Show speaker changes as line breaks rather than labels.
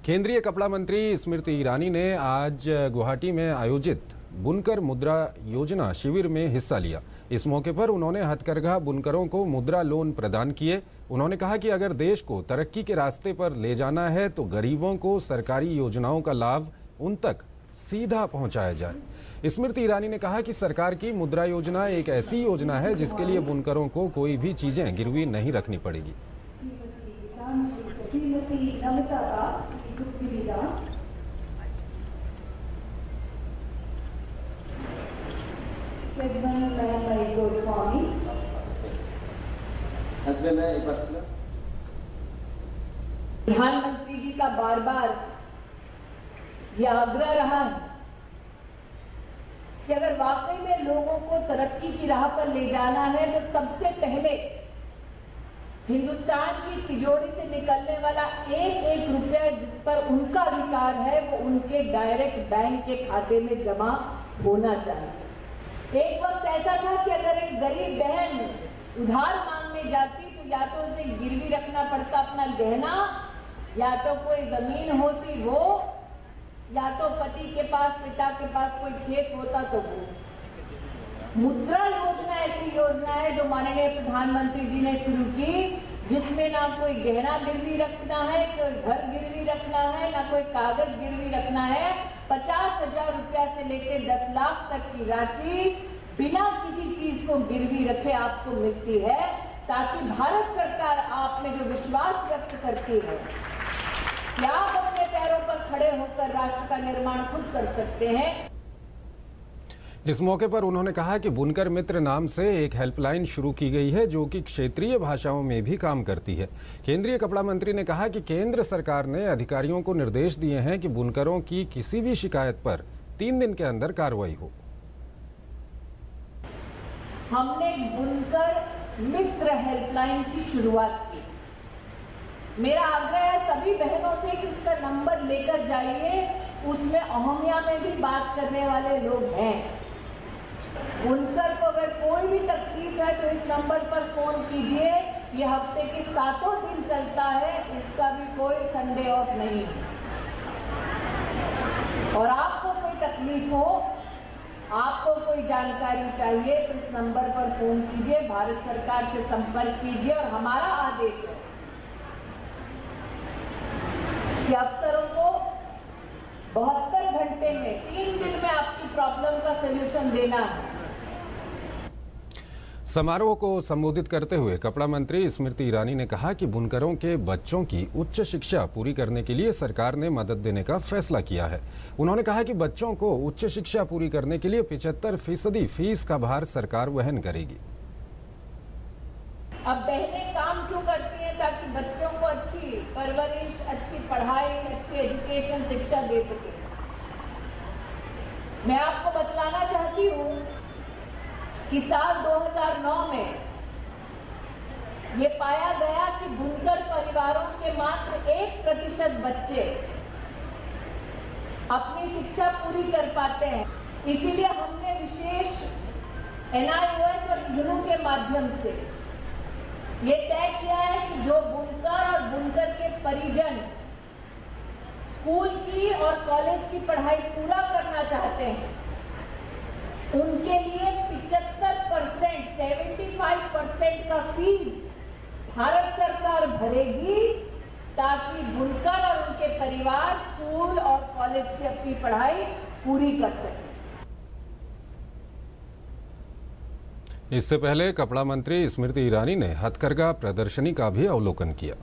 केंद्रीय कपड़ा मंत्री स्मृति ईरानी ने आज गुवाहाटी में आयोजित बुनकर मुद्रा योजना शिविर में हिस्सा लिया। इस मौके पर उन्होंने हथकरघा बुनकरों को मुद्रा लोन प्रदान किए। उन्होंने कहा कि अगर देश को तरक्की के रास्ते पर ले जाना है तो गरीबों को सरकारी योजनाओं का लाभ उन तक सीधा पहुंचाया जाए। स्मृति ईरानी ने कहा कि सरकार की मुद्रा योजना एक ऐसी योजना है जिसके लिए बुनकरों को कोई भी चीजें गिरवी नहीं रखनी पड़ेगी।
प्रधानमंत्री जी का बार बार यह आग्रह रहा है कि अगर वाकई में लोगों को तरक्की की राह पर ले जाना है तो सबसे पहले हिंदुस्तान की तिजोरी से निकलने वाला एक एक रुपया जिस पर उनका अधिकार है वो उनके डायरेक्ट बैंक के खाते में जमा होना चाहिए। एक वक्त ऐसा था कि अगर एक गरीब बहन उधार मांगने जाती तो या तो उसे गिरवी रखना पड़ता अपना गहना, या तो कोई जमीन होती वो, या तो पति के पास पिता के पास कोई खेत होता तो वो। मुद्रा योजना ऐसी योजना है जो माननीय प्रधानमंत्री जी ने शुरू की, जिसमें ना कोई गहना गिरवी रखना है, कोई घर गिरवी रखना है, ना कोई कागज गिरवी रखना है। 50,000 रुपया से लेकर 10 लाख तक की राशि बिना किसी चीज को गिरवी रखे आपको मिलती है, ताकि भारत सरकार आप में जो विश्वास व्यक्त करती है कि आप अपने पैरों पर खड़े होकर राष्ट्र का निर्माण खुद कर सकते हैं।
इस मौके पर उन्होंने कहा कि बुनकर मित्र नाम से एक हेल्पलाइन शुरू की गई है जो कि क्षेत्रीय भाषाओं में भी काम करती है। केंद्रीय कपड़ा मंत्री ने कहा कि केंद्र सरकार ने अधिकारियों को निर्देश दिए हैं कि बुनकरों की किसी भी शिकायत पर 3 दिन के अंदर कार्रवाई हो।
हमने बुनकर मित्र हेल्पलाइन की शुरुआत की। मेरा आग्रह है सभी बहनों से कि उसका नंबर लेकर जाइए, उसमें अहमिया में भी बात करने वाले लोग हैं। बुनकर को अगर कोई भी तकलीफ है तो इस नंबर पर फोन कीजिए। ये हफ्ते के 7 दिन चलता है, उसका भी कोई संडे ऑफ नहीं है। और आपको कोई तकलीफ हो, आपको कोई जानकारी चाहिए तो इस नंबर पर फोन कीजिए, भारत सरकार से संपर्क कीजिए। और हमारा आदेश है कि अफसरों को 72 घंटे में 3 दिन में आपकी प्रॉब्लम का सलूशन देना है।
समारोह को संबोधित करते हुए कपड़ा मंत्री स्मृति ईरानी ने कहा कि बुनकरों के बच्चों की उच्च शिक्षा पूरी करने के लिए सरकार ने मदद देने का फैसला किया है। उन्होंने कहा कि बच्चों को उच्च शिक्षा पूरी करने के लिए 75% फीस का भार सरकार वहन करेगी।
अब बहनें काम क्यों करती हैं? ताकि बच्चों को अच्छी परवरिश, अच्छी पढ़ाई, अच्छी एजुकेशन शिक्षा दे सके। मैं आपको बतलाना चाहती हूँ कि साल 2009 में ये पाया गया कि बुनकर परिवारों के मात्र 1% बच्चे अपनी शिक्षा पूरी कर पाते हैं। इसीलिए हमने विशेष NIOS और IGNOU के माध्यम से ये तय किया है कि जो बुनकर और बुनकर के परिजन स्कूल की और कॉलेज की पढ़ाई पूरा करना चाहते हैं, उनके लिए 75% का फीस भारत सरकार भरेगी, ताकि बुनकर और उनके परिवार स्कूल और कॉलेज की अपनी पढ़ाई पूरी कर सकें।
इससे पहले कपड़ा मंत्री स्मृति ईरानी ने हथकरघा प्रदर्शनी का भी अवलोकन किया।